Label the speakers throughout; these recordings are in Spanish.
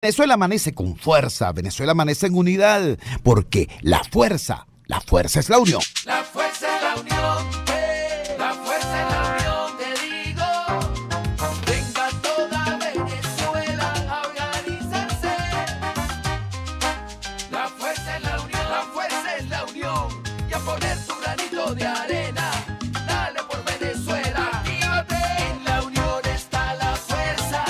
Speaker 1: Venezuela amanece con fuerza, Venezuela amanece en unidad, porque la fuerza es la unión.
Speaker 2: La fuerza es la unión, la fuerza es la unión, te digo. Venga toda Venezuela a organizarse. La fuerza es la unión, la fuerza es la unión. Y a poner tu granito de arena, dale por Venezuela. Actívate, en la unión está la fuerza.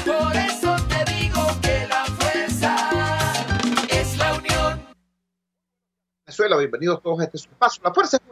Speaker 2: Por eso te digo que la fuerza es la unión.
Speaker 3: Venezuela, bienvenidos todos a este espacio. La Fuerza es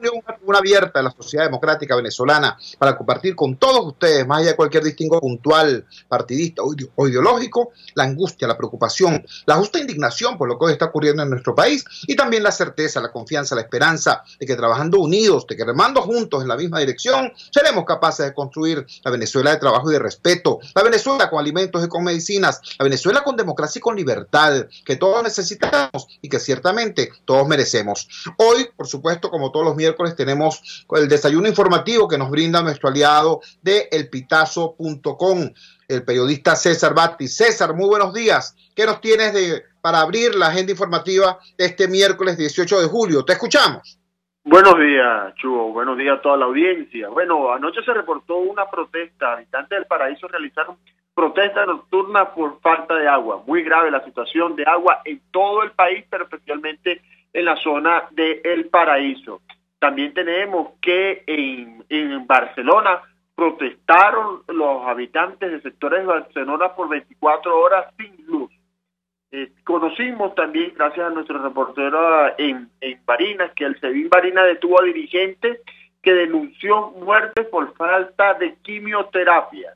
Speaker 3: una abierta de la sociedad democrática venezolana para compartir con todos ustedes, más allá de cualquier distingo puntual, partidista o ideológico, la angustia, la preocupación, la justa indignación por lo que hoy está ocurriendo en nuestro país y también la certeza, la confianza, la esperanza de que trabajando unidos, de que remando juntos en la misma dirección, seremos capaces de construir la Venezuela de trabajo y de respeto, la Venezuela con alimentos y con medicinas, la Venezuela con democracia y con libertad, que todos necesitamos y que ciertamente todos merecemos. Hoy, por supuesto, como todos los miércoles, tenemos el desayuno informativo que nos brinda nuestro aliado de elpitazo.com, el periodista César Batti. César, muy buenos días. ¿Qué nos tienes para abrir la agenda informativa de este miércoles 18 de julio? Te escuchamos.
Speaker 4: Buenos días, Chugo. Buenos días a toda la audiencia. Bueno, anoche se reportó una protesta. Habitantes del Paraíso realizaron protesta nocturna por falta de agua. Muy grave la situación de agua en todo el país, pero especialmente en la zona de El Paraíso. También tenemos que en Barcelona protestaron los habitantes de sectores de Barcelona por 24 horas sin luz. Conocimos también, gracias a nuestro reportero en Barinas, que el SEBIN Barinas detuvo a dirigente que denunció muerte por falta de quimioterapias.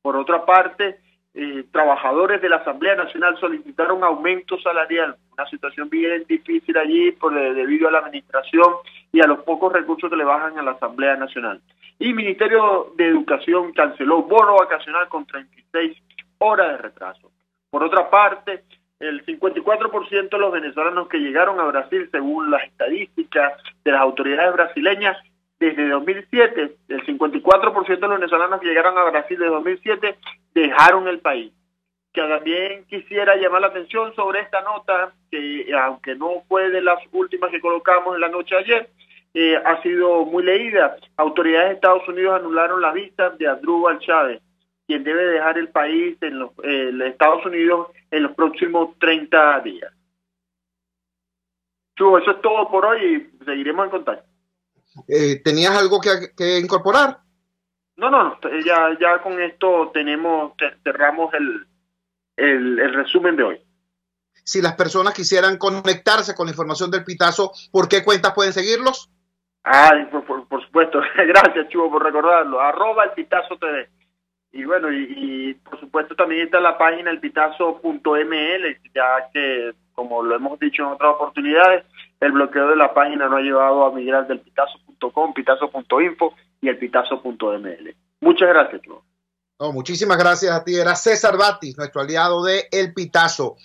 Speaker 4: Por otra parte, trabajadores de la Asamblea Nacional solicitaron aumento salarial, una situación bien difícil allí debido a la administración y a los pocos recursos que le bajan a la Asamblea Nacional. Y el Ministerio de Educación canceló bono vacacional con 36 horas de retraso. Por otra parte, el 54% de los venezolanos que llegaron a Brasil, según las estadísticas de las autoridades brasileñas, desde 2007, el 54% de los venezolanos que llegaron a Brasil desde 2007 dejaron el país. Que también quisiera llamar la atención sobre esta nota, que aunque no fue de las últimas que colocamos en la noche de ayer, ha sido muy leída. Autoridades de Estados Unidos anularon la visa de Asdrúbal Chávez, quien debe dejar el país en los Estados Unidos en los próximos 30 días. Chugo, eso es todo por hoy y seguiremos en contacto.
Speaker 3: ¿Tenías algo que incorporar?
Speaker 4: No, ya con esto cerramos el resumen de hoy.
Speaker 3: Si las personas quisieran conectarse con la información del Pitazo, ¿por qué cuentas pueden seguirlos?
Speaker 4: Por supuesto, gracias Chugo por recordarlo, @elpitazo.tv. Y bueno, y por supuesto también está la página elpitazo.ml, ya que, como lo hemos dicho en otras oportunidades, el bloqueo de la página no ha llevado a migrar del pitazo.com, pitazo.info y el pitazo.ml. Muchas gracias, Chugo.
Speaker 3: No, muchísimas gracias a ti. Era César Batti, nuestro aliado de El Pitazo.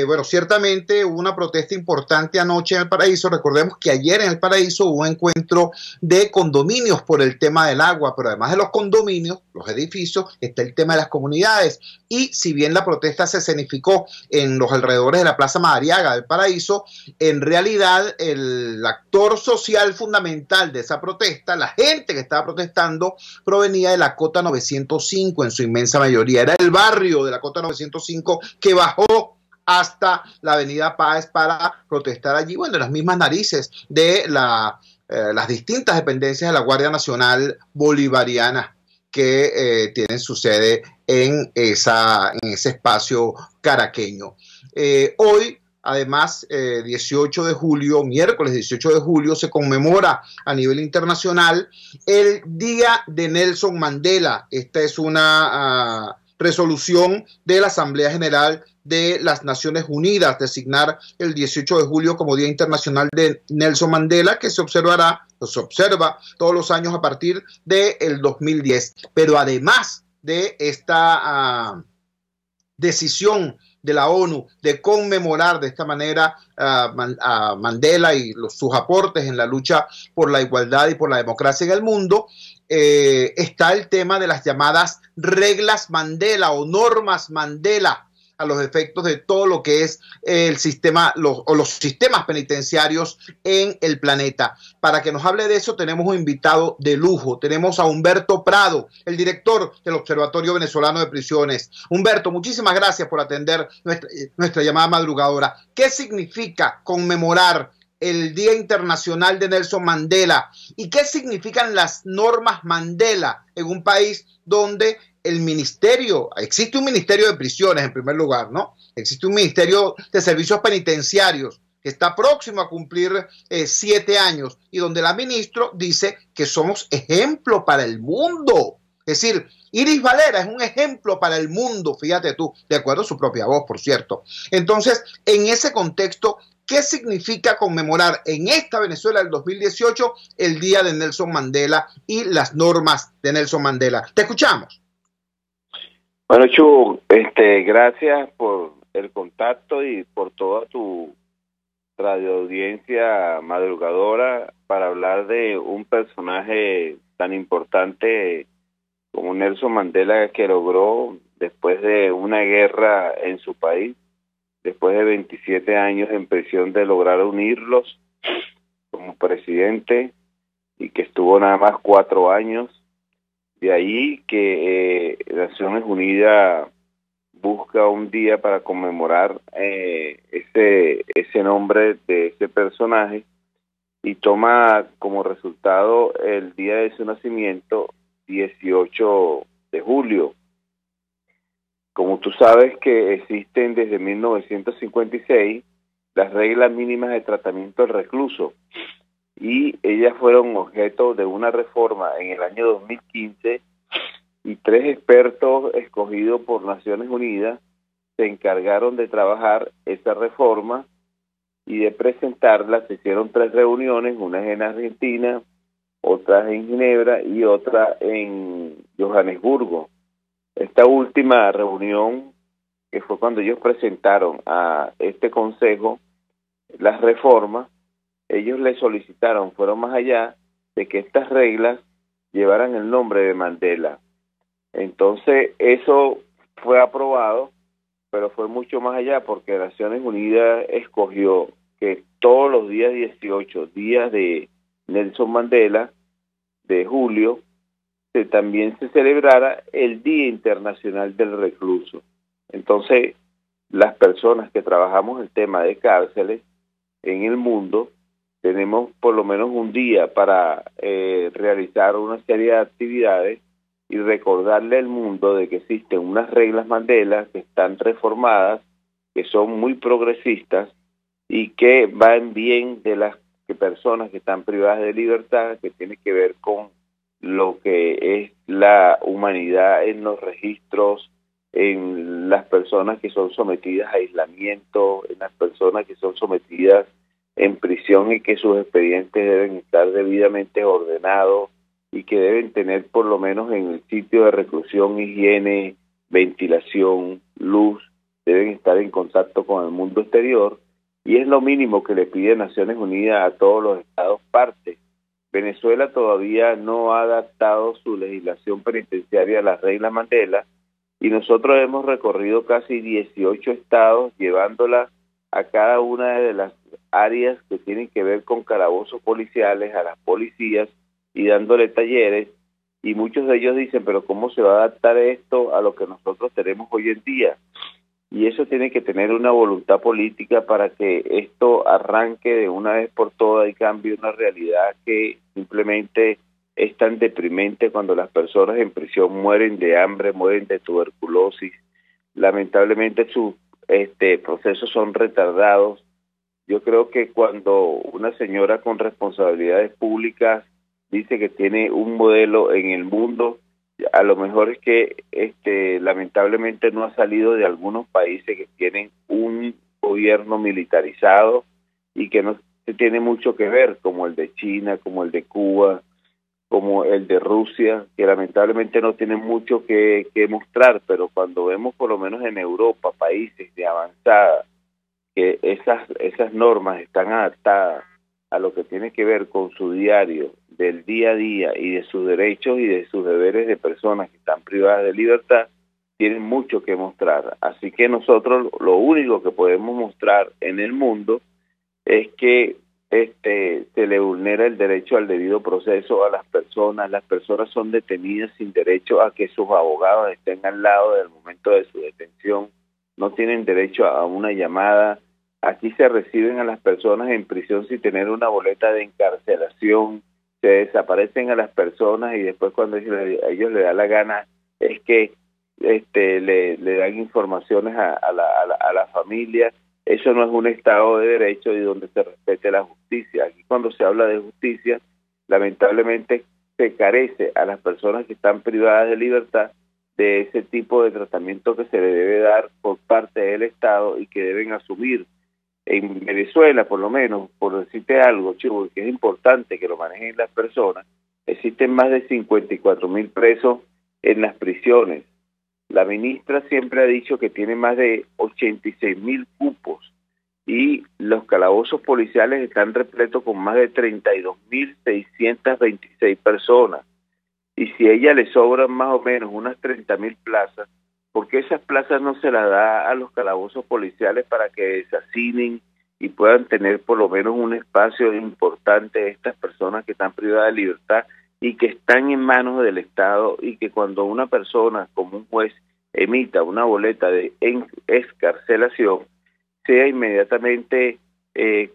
Speaker 3: Bueno, ciertamente hubo una protesta importante anoche en El Paraíso. Recordemos que ayer en El Paraíso hubo un encuentro de condominios por el tema del agua, pero además de los condominios, los edificios, está el tema de las comunidades. Y si bien la protesta se escenificó en los alrededores de la Plaza Madariaga del Paraíso, en realidad el actor social fundamental de esa protesta, la gente que estaba protestando, provenía de la Cota 905 en su inmensa mayoría. Era el barrio de la Cota 905 que bajó hasta la Avenida Páez para protestar allí, bueno, en las mismas narices de las distintas dependencias de la Guardia Nacional Bolivariana que tienen su sede en ese espacio caraqueño. Hoy, además, 18 de julio, miércoles 18 de julio, se conmemora a nivel internacional el Día de Nelson Mandela. Esta es una resolución de la Asamblea General de las Naciones Unidas, designar el 18 de julio como Día Internacional de Nelson Mandela, que se observa todos los años a partir del 2010. Pero además de esta decisión de la ONU de conmemorar de esta manera a Mandela y sus aportes en la lucha por la igualdad y por la democracia en el mundo, está el tema de las llamadas reglas Mandela o normas Mandela, a los efectos de todo lo que es el sistema, los sistemas penitenciarios en el planeta. Para que nos hable de eso tenemos un invitado de lujo. Tenemos a Humberto Prado, el director del Observatorio Venezolano de Prisiones. Humberto, muchísimas gracias por atender nuestra llamada madrugadora. ¿Qué significa conmemorar el Día Internacional de Nelson Mandela? ¿Y qué significan las normas Mandela en un país donde existe un ministerio de prisiones en primer lugar, ¿no? Existe un ministerio de servicios penitenciarios que está próximo a cumplir 7 años y donde la ministra dice que somos ejemplo para el mundo? Es decir, Iris Valera es un ejemplo para el mundo, fíjate tú, de acuerdo a su propia voz, por cierto. Entonces, en ese contexto, ¿qué significa conmemorar en esta Venezuela del 2018 el Día de Nelson Mandela y las normas de Nelson Mandela? Te escuchamos.
Speaker 5: Bueno, Chu, gracias por el contacto y por toda tu radioaudiencia madrugadora para hablar de un personaje tan importante como Nelson Mandela, que logró, después de una guerra en su país, después de 27 años en prisión, de lograr unirlos como presidente, y que estuvo nada más 4 años. De ahí que Naciones Unidas busca un día para conmemorar ese nombre de ese personaje, y toma como resultado el día de su nacimiento, 18 de julio. Como tú sabes que existen desde 1956 las reglas mínimas de tratamiento del recluso, y ellas fueron objeto de una reforma en el año 2015, y 3 expertos escogidos por Naciones Unidas se encargaron de trabajar esa reforma y de presentarla. Se hicieron 3 reuniones, una en Argentina, otra en Ginebra y otra en Johannesburgo. Esta última reunión, que fue cuando ellos presentaron a este consejo las reformas, ellos le solicitaron, fueron más allá, de que estas reglas llevaran el nombre de Mandela. Entonces eso fue aprobado, pero fue mucho más allá, porque Naciones Unidas escogió que todos los días 18, días de Nelson Mandela, de julio, también se celebrara el Día Internacional del Recluso. Entonces, las personas que trabajamos el tema de cárceles en el mundo, tenemos por lo menos un día para realizar una serie de actividades y recordarle al mundo de que existen unas reglas Mandela que están reformadas, que son muy progresistas y que van bien de las personas que están privadas de libertad, que tiene que ver con lo que es la humanidad en los registros, en las personas que son sometidas a aislamiento, en las personas que son sometidas en prisión y que sus expedientes deben estar debidamente ordenados y que deben tener por lo menos en el sitio de reclusión higiene, ventilación, luz, deben estar en contacto con el mundo exterior, y es lo mínimo que le pide Naciones Unidas a todos los estados partes. Venezuela todavía no ha adaptado su legislación penitenciaria a las reglas Mandela, y nosotros hemos recorrido casi 18 estados llevándola a cada una de las áreas que tienen que ver con calabozos policiales, a las policías, y dándole talleres, y muchos de ellos dicen, pero ¿cómo se va a adaptar esto a lo que nosotros tenemos hoy en día? Y eso tiene que tener una voluntad política para que esto arranque de una vez por todas y cambie una realidad que simplemente es tan deprimente, cuando las personas en prisión mueren de hambre, mueren de tuberculosis. Lamentablemente sus procesos son retardados. Yo creo que cuando una señora con responsabilidades públicas dice que tiene un modelo en el mundo, a lo mejor es que lamentablemente no ha salido de algunos países que tienen un gobierno militarizado y que no se tiene mucho que ver, como el de China, como el de Cuba, como el de Rusia, que lamentablemente no tienen mucho que mostrar, pero cuando vemos por lo menos en Europa, países de avanzada, que esas normas están adaptadas a lo que tiene que ver con su diario del día a día y de sus derechos y de sus deberes de personas que están privadas de libertad, tienen mucho que mostrar. Así que nosotros lo único que podemos mostrar en el mundo es que se le vulnera el derecho al debido proceso a las personas son detenidas sin derecho a que sus abogados estén al lado del momento de su detención, no tienen derecho a una llamada. Aquí se reciben a las personas en prisión sin tener una boleta de encarcelación, se desaparecen a las personas y después cuando a ellos les da la gana es que le dan informaciones a la familia. Eso no es un Estado de Derecho y donde se respete la justicia. Aquí cuando se habla de justicia, lamentablemente se carece a las personas que están privadas de libertad de ese tipo de tratamiento que se le debe dar por parte del Estado y que deben asumir. En Venezuela, por lo menos, por decirte algo, Chivo, que es importante que lo manejen las personas, existen más de 54.000 presos en las prisiones. La ministra siempre ha dicho que tiene más de 86.000 cupos y los calabozos policiales están repletos con más de 32.626 personas. Y si a ella le sobran más o menos unas 30.000 plazas, ¿por qué esas plazas no se las da a los calabozos policiales para que desasinen y puedan tener por lo menos un espacio importante de estas personas que están privadas de libertad y que están en manos del Estado, y que cuando una persona, como un juez, emita una boleta de excarcelación, sea inmediatamente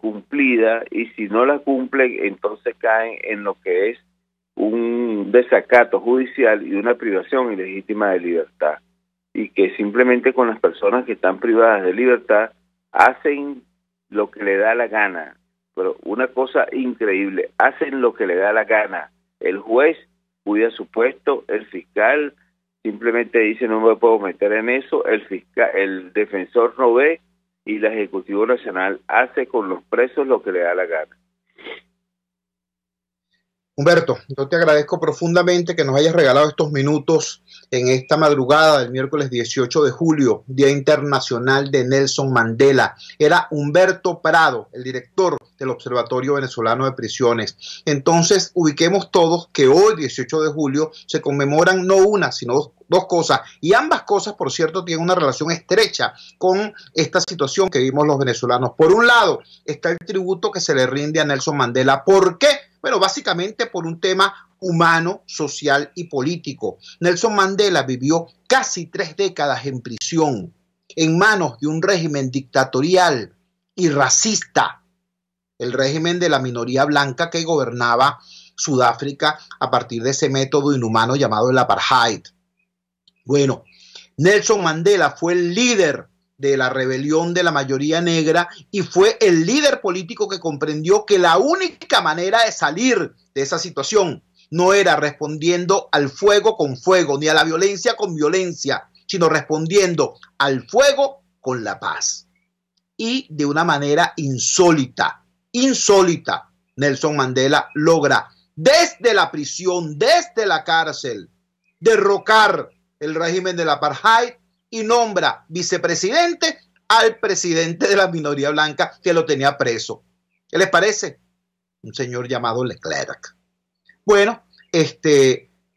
Speaker 5: cumplida, y si no la cumplen, entonces caen en lo que es un desacato judicial y una privación ilegítima de libertad, y que simplemente con las personas que están privadas de libertad hacen lo que le da la gana. Pero una cosa increíble, hacen lo que le da la gana. El juez cuida su puesto, el fiscal simplemente dice no me puedo meter en eso, el defensor no ve, y el Ejecutivo Nacional hace con los presos lo que le da la gana.
Speaker 3: Humberto, yo te agradezco profundamente que nos hayas regalado estos minutos en esta madrugada del miércoles 18 de julio, Día Internacional de Nelson Mandela. Era Humberto Prado, el director del Observatorio Venezolano de Prisiones. Entonces, ubiquemos todos que hoy, 18 de julio, se conmemoran no una, sino dos cosas. Y ambas cosas, por cierto, tienen una relación estrecha con esta situación que vivimos los venezolanos. Por un lado, está el tributo que se le rinde a Nelson Mandela. ¿Por qué? Bueno, básicamente por un tema humano, social y político. Nelson Mandela vivió casi 3 décadas en prisión, en manos de un régimen dictatorial y racista, el régimen de la minoría blanca que gobernaba Sudáfrica a partir de ese método inhumano llamado el apartheid. Bueno, Nelson Mandela fue el líder de la rebelión de la mayoría negra y fue el líder político que comprendió que la única manera de salir de esa situación no era respondiendo al fuego con fuego, ni a la violencia con violencia, sino respondiendo al fuego con la paz. Y de una manera insólita, Nelson Mandela logra desde la prisión, desde la cárcel, derrocar el régimen del apartheid y nombra vicepresidente al presidente de la minoría blanca que lo tenía preso. ¿Qué les parece? Un señor llamado Leclerc. Bueno,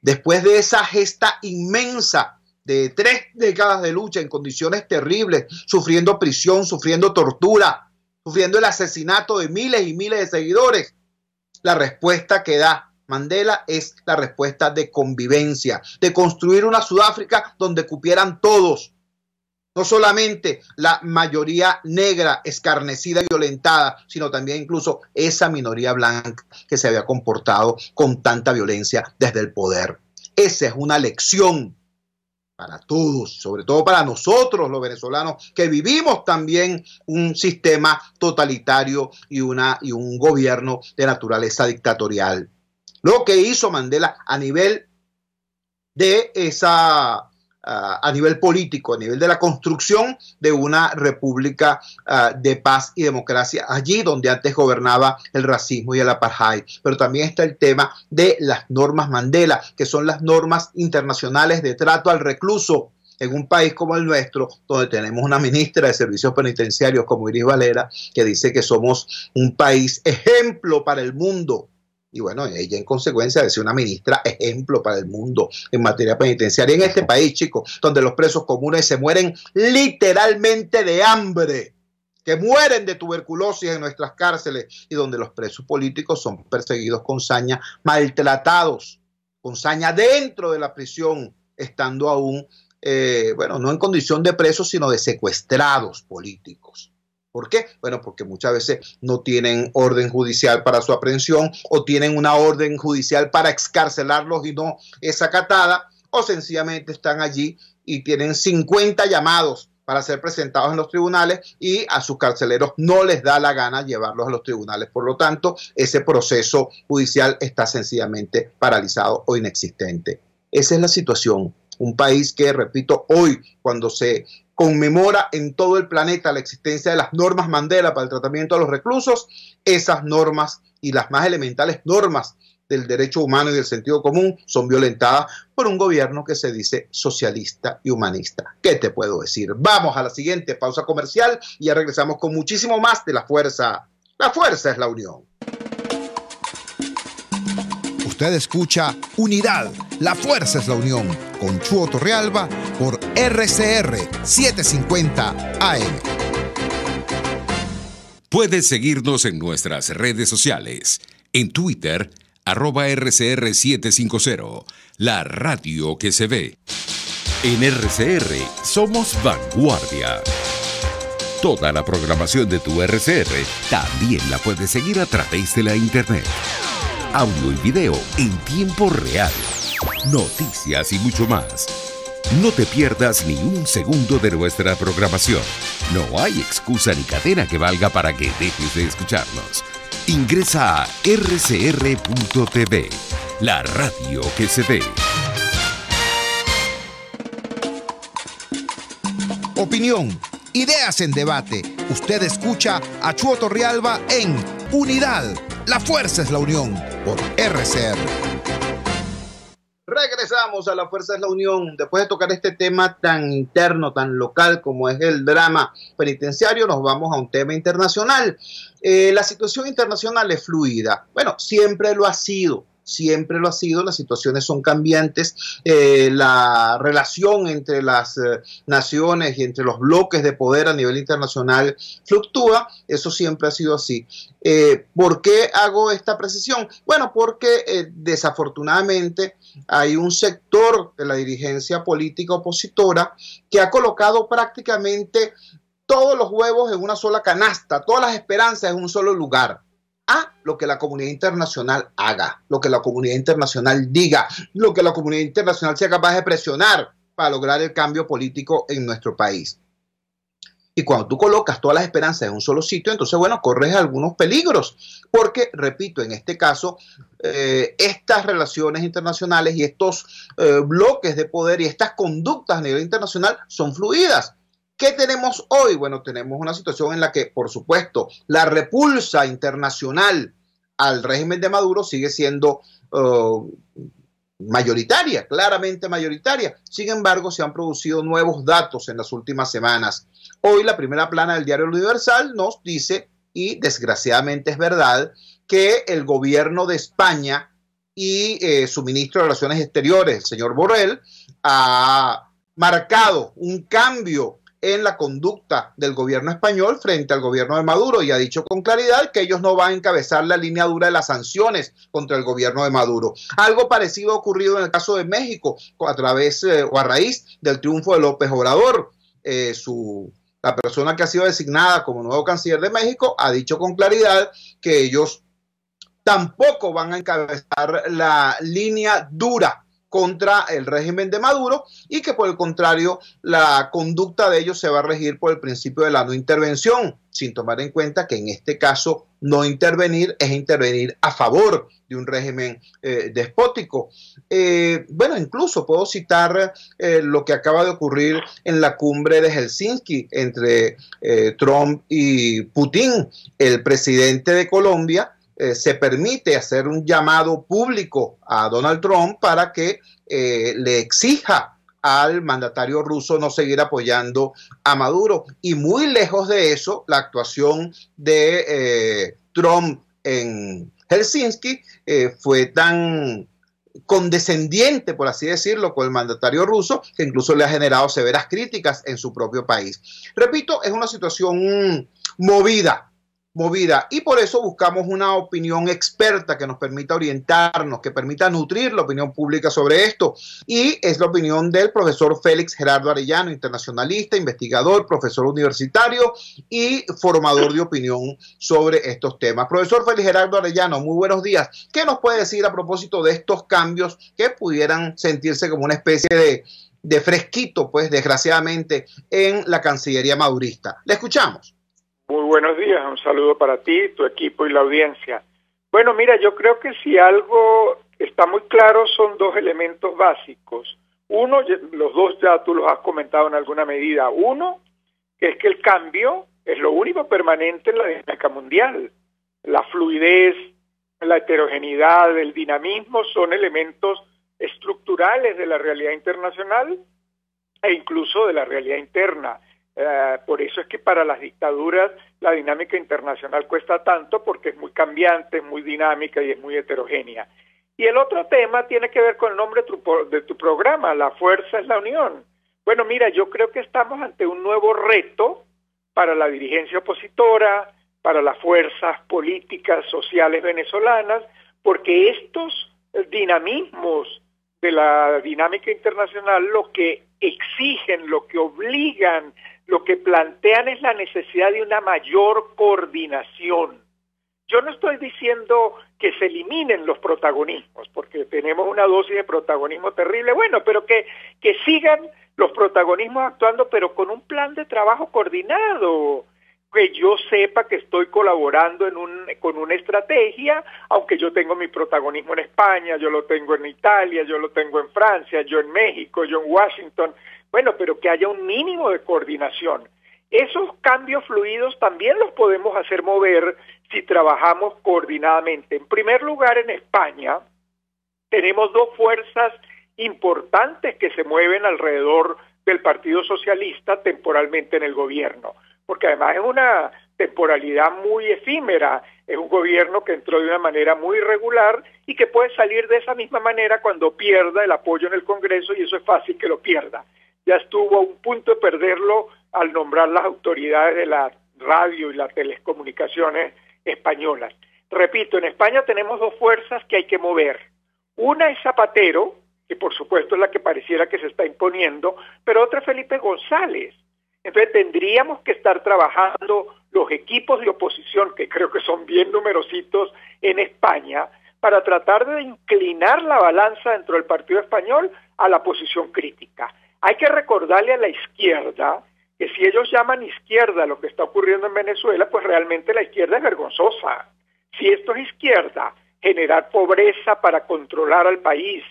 Speaker 3: después de esa gesta inmensa de 3 décadas de lucha en condiciones terribles, sufriendo prisión, sufriendo tortura, sufriendo el asesinato de miles y miles de seguidores, la respuesta que da Mandela es la respuesta de convivencia, de construir una Sudáfrica donde cupieran todos, no solamente la mayoría negra escarnecida y violentada, sino también incluso esa minoría blanca que se había comportado con tanta violencia desde el poder. Esa es una lección para todos, sobre todo para nosotros los venezolanos que vivimos también un sistema totalitario y un gobierno de naturaleza dictatorial. Lo que hizo Mandela a nivel de a nivel político, a nivel de la construcción de una república de paz y democracia, allí donde antes gobernaba el racismo y el apartheid. Pero también está el tema de las normas Mandela, que son las normas internacionales de trato al recluso en un país como el nuestro, donde tenemos una ministra de Servicios Penitenciarios como Iris Valera, que dice que somos un país ejemplo para el mundo Y bueno, ella en consecuencia de ser una ministra ejemplo para el mundo en materia penitenciaria en este país, chicos, donde los presos comunes se mueren literalmente de hambre, que mueren de tuberculosis en nuestras cárceles, y donde los presos políticos son perseguidos con saña, maltratados con saña dentro de la prisión, estando aún, bueno, no en condición de presos, sino de secuestrados políticos. ¿Por qué? Bueno, porque muchas veces no tienen orden judicial para su aprehensión, o tienen una orden judicial para excarcelarlos y no es acatada, o sencillamente están allí y tienen 50 llamados para ser presentados en los tribunales y a sus carceleros no les da la gana llevarlos a los tribunales. Por lo tanto, ese proceso judicial está sencillamente paralizado o inexistente. Esa es la situación. Un país que, repito, hoy, cuando se conmemora en todo el planeta la existencia de las normas Mandela para el tratamiento de los reclusos, esas normas y las más elementales normas del derecho humano y del sentido común son violentadas por un gobierno que se dice socialista y humanista. ¿Qué te puedo decir? Vamos a la siguiente pausa comercial y ya regresamos con muchísimo más de La Fuerza. La fuerza es la unión.
Speaker 1: Usted escucha Unidad, la fuerza es la unión, con Chuo Torrealba por RCR 750 AM.
Speaker 6: Puedes seguirnos en nuestras redes sociales. En Twitter, @RCR750, la radio que se ve. En RCR somos vanguardia. Toda la programación de tu RCR también la puedes seguir a través de la internet. Audio y video en tiempo real, noticias y mucho más. No te pierdas ni un segundo de nuestra programación. No hay excusa ni cadena que valga para que dejes de escucharnos. Ingresa a rcr.tv, la radio que se ve.
Speaker 1: Opinión, ideas en debate. Usted escucha a Chuo Torrealba en Unidad, la fuerza es la unión, por RCR.
Speaker 3: Regresamos a La Fuerza es la Unión. Después de tocar este tema tan interno, tan local como es el drama penitenciario, nos vamos a un tema internacional. La situación internacional es fluida. Bueno, siempre lo ha sido. Siempre lo ha sido, las situaciones son cambiantes, la relación entre las naciones y entre los bloques de poder a nivel internacional fluctúa, eso siempre ha sido así. ¿Por qué hago esta precisión? Bueno, porque desafortunadamente hay un sector de la dirigencia política opositora que ha colocado prácticamente todos los huevos en una sola canasta, todas las esperanzas en un solo lugar. Lo que la comunidad internacional haga, lo que la comunidad internacional diga, lo que la comunidad internacional sea capaz de presionar para lograr el cambio político en nuestro país. Y cuando tú colocas todas las esperanzas en un solo sitio, entonces, bueno, corres algunos peligros. Porque, repito, en este caso, estas relaciones internacionales y estos bloques de poder y estas conductas a nivel internacional son fluidas. ¿Qué tenemos hoy? Bueno, tenemos una situación en la que, por supuesto, la repulsa internacional al régimen de Maduro sigue siendo mayoritaria, claramente mayoritaria. Sin embargo, se han producido nuevos datos en las últimas semanas. Hoy la primera plana del diario Universal nos dice, y desgraciadamente es verdad, que el gobierno de España y su ministro de Relaciones Exteriores, el señor Borrell, ha marcado un cambio en la conducta del gobierno español frente al gobierno de Maduro, y ha dicho con claridad que ellos no van a encabezar la línea dura de las sanciones contra el gobierno de Maduro. Algo parecido ha ocurrido en el caso de México a través o a raíz del triunfo de López Obrador. La persona que ha sido designada como nuevo canciller de México ha dicho con claridad que ellos tampoco van a encabezar la línea dura contra el régimen de Maduro, y que por el contrario la conducta de ellos se va a regir por el principio de la no intervención, sin tomar en cuenta que en este caso no intervenir es intervenir a favor de un régimen despótico. Bueno, incluso puedo citar lo que acaba de ocurrir en la cumbre de Helsinki entre Trump y Putin. El presidente de Colombia se permite hacer un llamado público a Donald Trump para que le exija al mandatario ruso no seguir apoyando a Maduro. Y muy lejos de eso, la actuación de Trump en Helsinki fue tan condescendiente, por así decirlo, con el mandatario ruso, que incluso le ha generado severas críticas en su propio país. Repito, es una situación movida, y por eso buscamos una opinión experta que nos permita orientarnos, que permita nutrir la opinión pública sobre esto, y es la opinión del profesor Félix Gerardo Arellano, internacionalista, investigador, profesor universitario y formador de opinión sobre estos temas. Profesor Félix Gerardo Arellano, muy buenos días. ¿Qué nos puede decir a propósito de estos cambios que pudieran sentirse como una especie de fresquito, pues desgraciadamente, en la Cancillería madurista? Le escuchamos.
Speaker 7: Muy buenos días, un saludo para ti, tu equipo y la audiencia. Bueno, mira, yo creo que si algo está muy claro son dos elementos básicos. Uno, los dos ya tú los has comentado en alguna medida. Uno, que es que el cambio es lo único permanente en la dinámica mundial. La fluidez, la heterogeneidad, el dinamismo son elementos estructurales de la realidad internacional e incluso de la realidad interna. Por eso es que para las dictaduras la dinámica internacional cuesta tanto, porque es muy cambiante, es muy dinámica y es muy heterogénea. Y el otro tema tiene que ver con el nombre de tu programa, La Fuerza es la Unión. Bueno, mira, yo creo que estamos ante un nuevo reto para la dirigencia opositora, para las fuerzas políticas, sociales venezolanas, porque estos dinamismos de la dinámica internacional lo que exigen, lo que obligan, lo que plantean es la necesidad de una mayor coordinación. Yo no estoy diciendo que se eliminen los protagonismos, porque tenemos una dosis de protagonismo terrible, bueno, pero que sigan los protagonismos actuando, pero con un plan de trabajo coordinado, que yo sepa que estoy colaborando con una estrategia, aunque yo tengo mi protagonismo en España, yo lo tengo en Italia, yo lo tengo en Francia, yo en México, yo en Washington. Bueno, pero que haya un mínimo de coordinación. Esos cambios fluidos también los podemos hacer mover si trabajamos coordinadamente. En primer lugar, en España tenemos dos fuerzas importantes que se mueven alrededor del Partido Socialista temporalmente en el gobierno, porque además es una temporalidad muy efímera, es un gobierno que entró de una manera muy irregular y que puede salir de esa misma manera cuando pierda el apoyo en el Congreso, y eso es fácil que lo pierda. Ya estuvo a un punto de perderlo al nombrar las autoridades de la radio y las telecomunicaciones españolas. Repito, en España tenemos dos fuerzas que hay que mover. Una es Zapatero, que por supuesto es la que pareciera que se está imponiendo, pero otra es Felipe González. Entonces tendríamos que estar trabajando los equipos de oposición, que creo que son bien numerositos en España, para tratar de inclinar la balanza dentro del Partido Español a la posición crítica. Hay que recordarle a la izquierda que si ellos llaman izquierda lo que está ocurriendo en Venezuela, pues realmente la izquierda es vergonzosa. Si esto es izquierda, generar pobreza para controlar al país,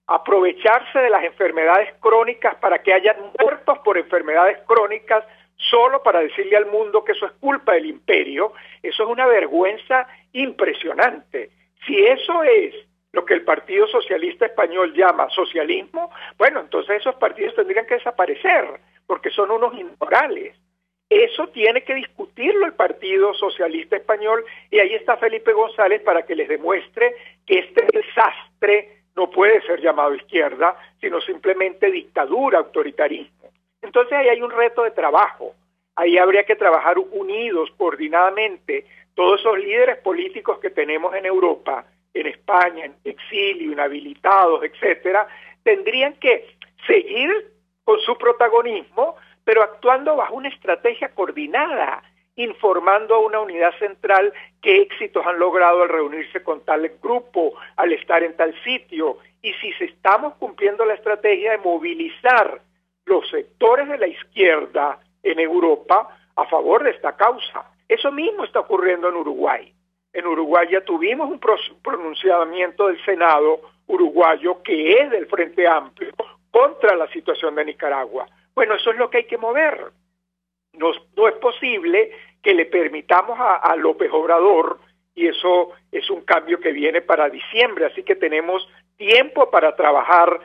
Speaker 7: aprovecharse de las enfermedades crónicas para que haya muertos por enfermedades crónicas solo para decirle al mundo que eso es culpa del imperio, eso es una vergüenza impresionante. Si eso es lo que el Partido Socialista Español llama socialismo, bueno, entonces esos partidos tendrían que desaparecer, porque son unos inmorales. Eso tiene que discutirlo el Partido Socialista Español, y ahí está Felipe González para que les demuestre que este desastre no puede ser llamado izquierda, sino simplemente dictadura, autoritarismo. Entonces ahí hay un reto de trabajo, ahí habría que trabajar unidos, coordinadamente, todos esos líderes políticos que tenemos en Europa, en España, en exilio, inhabilitados, etcétera, tendrían que seguir con su protagonismo, pero actuando bajo una estrategia coordinada, informando a una unidad central qué éxitos han logrado al reunirse con tal grupo, al estar en tal sitio, y si estamos cumpliendo la estrategia de movilizar los sectores de la izquierda en Europa a favor de esta causa. Eso mismo está ocurriendo en Uruguay. En Uruguay ya tuvimos un pronunciamiento del Senado uruguayo que es del Frente Amplio contra la situación de Nicaragua. Bueno, eso es lo que hay que mover. No es posible que le permitamos a López Obrador, y eso es un cambio que viene para diciembre, así que tenemos tiempo para trabajar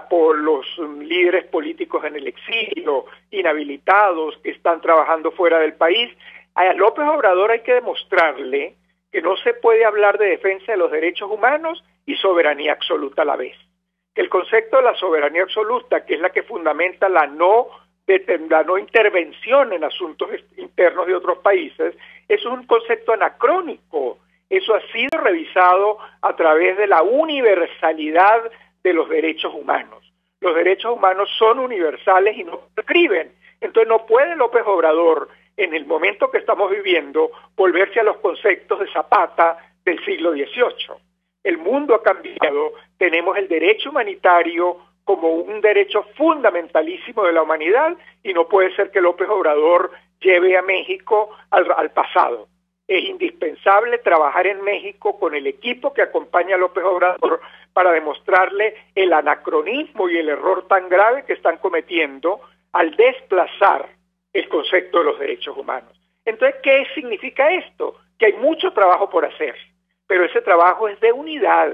Speaker 7: por los líderes políticos en el exilio, inhabilitados, que están trabajando fuera del país. A López Obrador hay que demostrarle que no se puede hablar de defensa de los derechos humanos y soberanía absoluta a la vez. Que el concepto de la soberanía absoluta, que es la que fundamenta la no intervención en asuntos internos de otros países, es un concepto anacrónico. Eso ha sido revisado a través de la universalidad de los derechos humanos. Los derechos humanos son universales y no prescriben. Entonces no puede López Obrador, en el momento que estamos viviendo, volverse a los conceptos de Zapata del siglo XVIII. El mundo ha cambiado, tenemos el derecho humanitario como un derecho fundamentalísimo de la humanidad y no puede ser que López Obrador lleve a México al pasado. Es indispensable trabajar en México con el equipo que acompaña a López Obrador para demostrarle el anacronismo y el error tan grave que están cometiendo al desplazar el concepto de los derechos humanos. Entonces, ¿qué significa esto? Que hay mucho trabajo por hacer, pero ese trabajo es de unidad,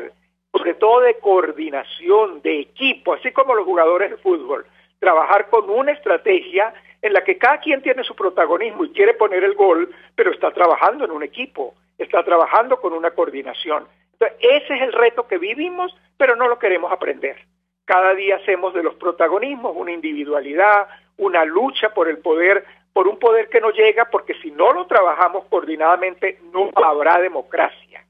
Speaker 7: sobre todo de coordinación, de equipo, así como los jugadores de fútbol, trabajar con una estrategia en la que cada quien tiene su protagonismo y quiere poner el gol, pero está trabajando en un equipo, está trabajando con una coordinación. Entonces, ese es el reto que vivimos, pero no lo queremos aprender. Cada día hacemos de los protagonismos una individualidad, una lucha por el poder, por un poder que no llega, porque si no lo trabajamos coordinadamente, no habrá democracia.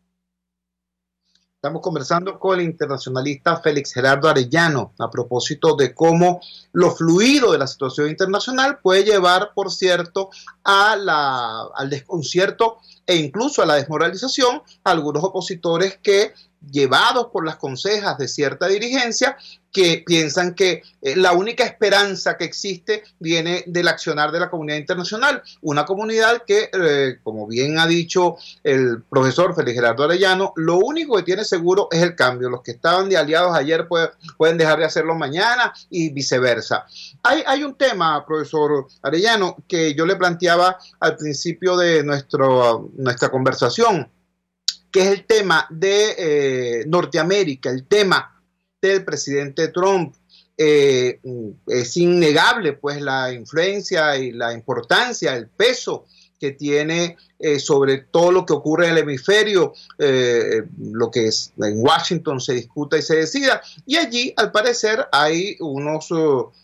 Speaker 3: Estamos conversando con el internacionalista Félix Gerardo Arellano a propósito de cómo lo fluido de la situación internacional puede llevar, por cierto, al desconcierto e incluso a la desmoralización a algunos opositores que, llevados por las consejas de cierta dirigencia, que piensan que la única esperanza que existe viene del accionar de la comunidad internacional, una comunidad que, como bien ha dicho el profesor Félix Gerardo Arellano, lo único que tiene seguro es el cambio. Los que estaban de aliados ayer pueden dejar de hacerlo mañana y viceversa. Hay un tema, profesor Arellano, que yo le planteaba al principio de nuestra conversación, que es el tema de Norteamérica, el tema del presidente Trump. Es innegable pues la influencia y la importancia, el peso que tiene sobre todo lo que ocurre en el hemisferio, lo que es en Washington se discuta y se decida, y allí al parecer hay unos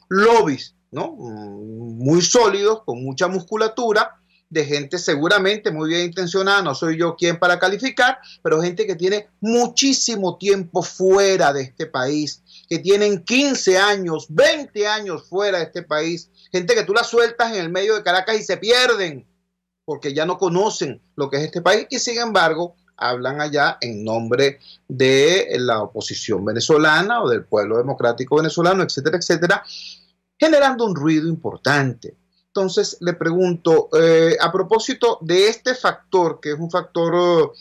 Speaker 3: lobbies, ¿no?, muy sólidos, con mucha musculatura, de gente seguramente muy bien intencionada, no soy yo quien para calificar, pero gente que tiene muchísimo tiempo fuera de este país, que tienen 15 años, 20 años fuera de este país, gente que tú la sueltas en el medio de Caracas y se pierden, porque ya no conocen lo que es este país, y sin embargo hablan allá en nombre de la oposición venezolana o del pueblo democrático venezolano, etcétera, etcétera, generando un ruido importante. Entonces le pregunto, a propósito de este factor, que es un factor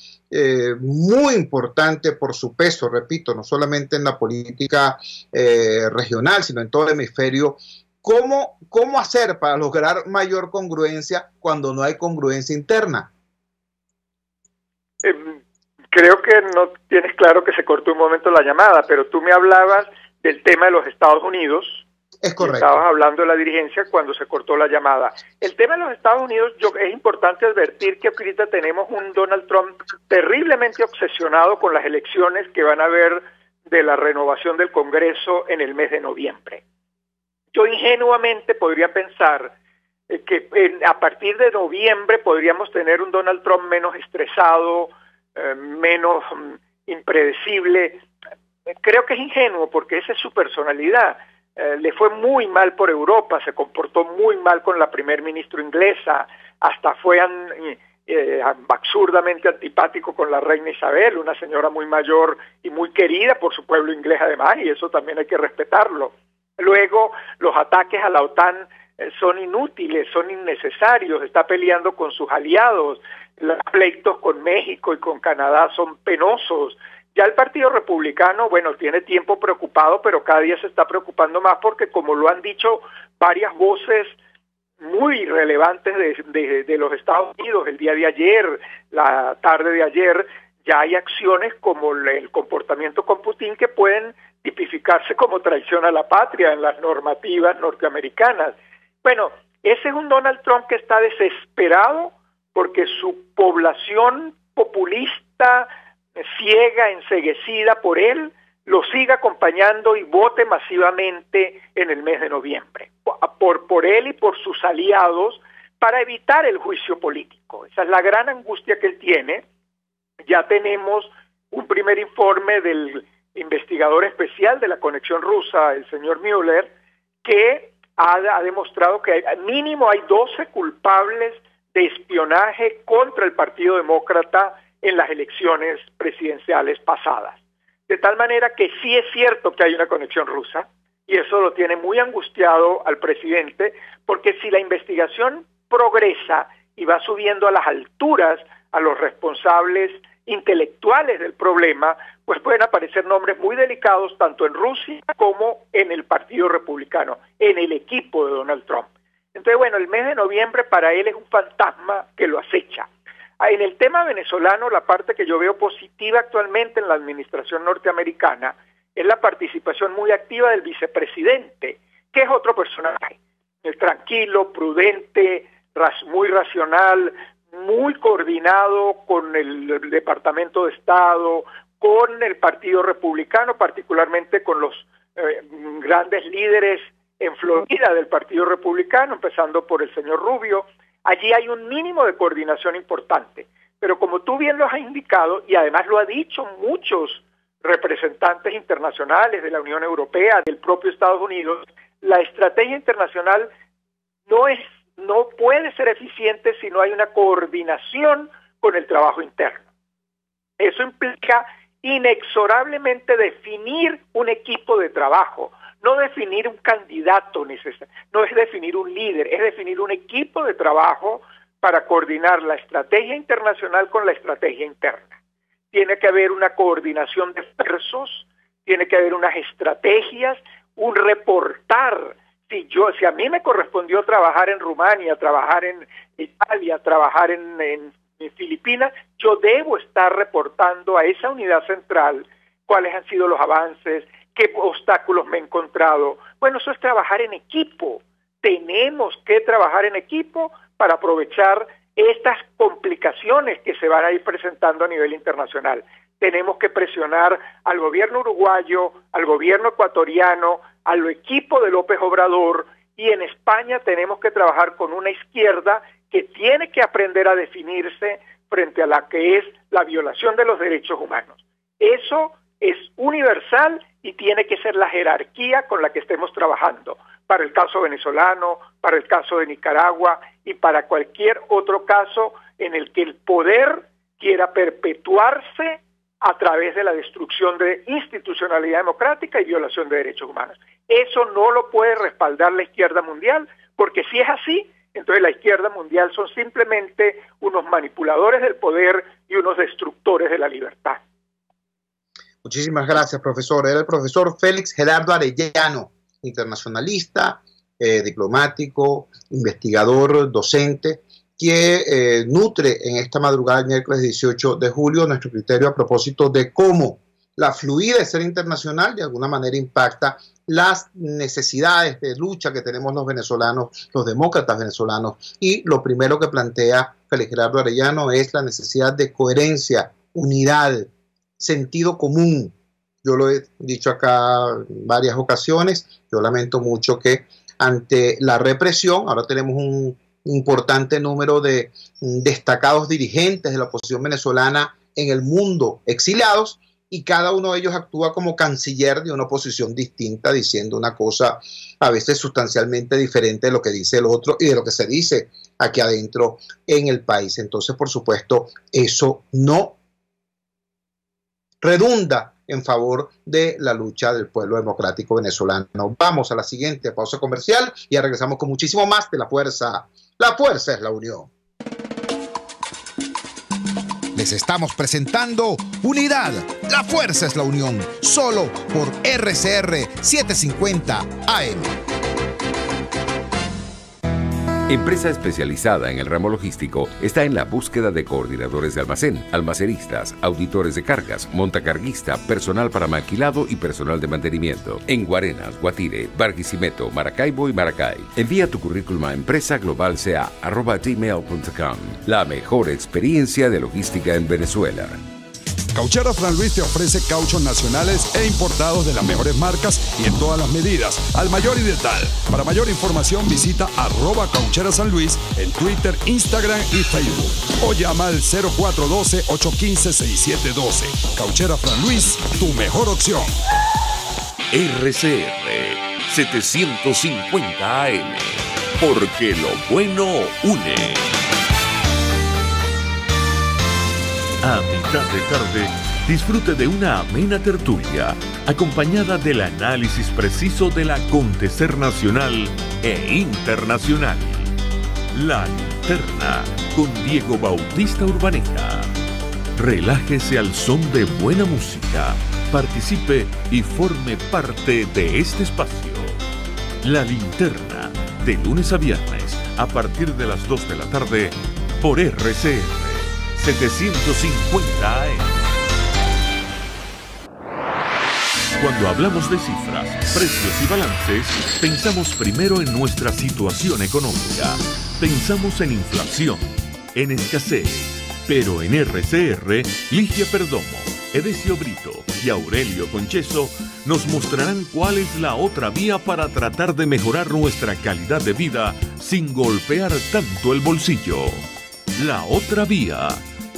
Speaker 3: muy importante por su peso, repito, no solamente en la política regional, sino en todo el hemisferio, ¿cómo hacer para lograr mayor congruencia cuando no hay congruencia interna?
Speaker 7: Creo que no tienes claro que se cortó un momento la llamada, pero tú me hablabas del tema de los Estados Unidos.
Speaker 3: Es correcto.
Speaker 7: Estabas hablando de la dirigencia cuando se cortó la llamada. El tema de los Estados Unidos, es importante advertir que ahorita tenemos un Donald Trump terriblemente obsesionado con las elecciones que van a haber de la renovación del Congreso en el mes de noviembre. Yo ingenuamente podría pensar que a partir de noviembre podríamos tener un Donald Trump menos estresado, menos impredecible. Creo que es ingenuo porque esa es su personalidad. Le fue muy mal por Europa, se comportó muy mal con la primer ministra inglesa, hasta fue absurdamente antipático con la reina Isabel, una señora muy mayor y muy querida por su pueblo inglés además, y eso también hay que respetarlo. Luego, los ataques a la OTAN son inútiles, son innecesarios, está peleando con sus aliados, los pleitos con México y con Canadá son penosos. Ya el Partido Republicano, bueno, tiene tiempo preocupado, pero cada día se está preocupando más porque, como lo han dicho varias voces muy relevantes de los Estados Unidos, el día de ayer, la tarde de ayer, ya hay acciones como el comportamiento con Putin que pueden tipificarse como traición a la patria en las normativas norteamericanas. Bueno, ese es un Donald Trump que está desesperado porque su población populista, ciega, enceguecida por él, lo siga acompañando y vote masivamente en el mes de noviembre, por él y por sus aliados, para evitar el juicio político. Esa es la gran angustia que él tiene. Ya tenemos un primer informe del investigador especial de la conexión rusa, el señor Mueller, que ha demostrado que mínimo hay 12 culpables de espionaje contra el Partido Demócrata en las elecciones presidenciales pasadas. De tal manera que sí es cierto que hay una conexión rusa, y eso lo tiene muy angustiado al presidente, porque si la investigación progresa y va subiendo a las alturas a los responsables intelectuales del problema, pues pueden aparecer nombres muy delicados tanto en Rusia como en el Partido Republicano, en el equipo de Donald Trump. Entonces, bueno, el mes de noviembre para él es un fantasma que lo acecha. En el tema venezolano, la parte que yo veo positiva actualmente en la administración norteamericana es la participación muy activa del vicepresidente, que es otro personaje, tranquilo, prudente, muy racional, muy coordinado con el Departamento de Estado, con el Partido Republicano, particularmente con los grandes líderes en Florida del Partido Republicano, empezando por el señor Rubio. Allí hay un mínimo de coordinación importante, pero como tú bien lo has indicado, y además lo ha dicho muchos representantes internacionales de la Unión Europea, del propio Estados Unidos, la estrategia internacional no puede ser eficiente si no hay una coordinación con el trabajo interno. Eso implica inexorablemente definir un equipo de trabajo, no definir un candidato necesario, no es definir un líder, es definir un equipo de trabajo para coordinar la estrategia internacional con la estrategia interna. Tiene que haber una coordinación de esfuerzos, tiene que haber unas estrategias, un reportar. Si a mí me correspondió trabajar en Rumania, trabajar en Italia, trabajar en Filipinas, yo debo estar reportando a esa unidad central cuáles han sido los avances, qué obstáculos me he encontrado. Bueno, eso es trabajar en equipo. Tenemos que trabajar en equipo para aprovechar estas complicaciones que se van a ir presentando a nivel internacional. Tenemos que presionar al gobierno uruguayo, al gobierno ecuatoriano, al equipo de López Obrador, y en España tenemos que trabajar con una izquierda que tiene que aprender a definirse frente a la que es la violación de los derechos humanos. Eso es universal y tiene que ser la jerarquía con la que estemos trabajando, para el caso venezolano, para el caso de Nicaragua y para cualquier otro caso en el que el poder quiera perpetuarse a través de la destrucción de institucionalidad democrática y violación de derechos humanos. Eso no lo puede respaldar la izquierda mundial, porque si es así, entonces la izquierda mundial son simplemente unos manipuladores del poder y unos destructores de la libertad.
Speaker 3: Muchísimas gracias, profesor. Era el profesor Félix Gerardo Arellano, internacionalista, diplomático, investigador, docente, que nutre en esta madrugada del miércoles 18 de julio nuestro criterio a propósito de cómo la fluidez de ser internacional de alguna manera impacta las necesidades de lucha que tenemos los venezolanos, los demócratas venezolanos. Y lo primero que plantea Félix Gerardo Arellano es la necesidad de coherencia, unidad, sentido común. Yo lo he dicho acá en varias ocasiones. Yo lamento mucho que ante la represión, ahora tenemos un importante número de destacados dirigentes de la oposición venezolana en el mundo exiliados, y cada uno de ellos actúa como canciller de una oposición distinta, diciendo una cosa a veces sustancialmente diferente de lo que dice el otro y de lo que se dice aquí adentro en el país. Entonces, por supuesto, eso no redunda en favor de la lucha del pueblo democrático venezolano. Vamos a la siguiente pausa comercial y ya regresamos con muchísimo más de La Fuerza. La fuerza es la unión.
Speaker 1: Les estamos presentando Unidad. La fuerza es la unión. Solo por RCR 750 AM.
Speaker 6: Empresa especializada en el ramo logístico, está en la búsqueda de coordinadores de almacén, almacenistas, auditores de cargas, montacarguista, personal para maquilado y personal de mantenimiento. En Guarenas, Guatire, Barquisimeto, Maracaibo y Maracay. Envía tu currículum a empresaglobalca@gmail.com. La mejor experiencia de logística en Venezuela.
Speaker 8: Cauchera Fran Luis te ofrece cauchos nacionales e importados de las mejores marcas y en todas las medidas, al mayor y de tal. Para mayor información visita @Cauchera San Luis en Twitter, Instagram y Facebook. O llama al 0412-815-6712. Cauchera Fran Luis, tu mejor opción.
Speaker 6: RCR 750 AM, porque lo bueno une. A mitad de tarde, disfrute de una amena tertulia, acompañada del análisis preciso del acontecer nacional e internacional. La Linterna, con Diego Bautista Urbaneja. Relájese al son de buena música, participe y forme parte de este espacio. La Linterna, de lunes a viernes, a partir de las 2 de la tarde, por RCR 750 AM. Cuando hablamos de cifras, precios y balances, pensamos primero en nuestra situación económica. Pensamos en inflación, en escasez. Pero en RCR, Ligia Perdomo, Edesio Brito y Aurelio Concheso nos mostrarán cuál es la otra vía para tratar de mejorar nuestra calidad de vida sin golpear tanto el bolsillo. La otra vía,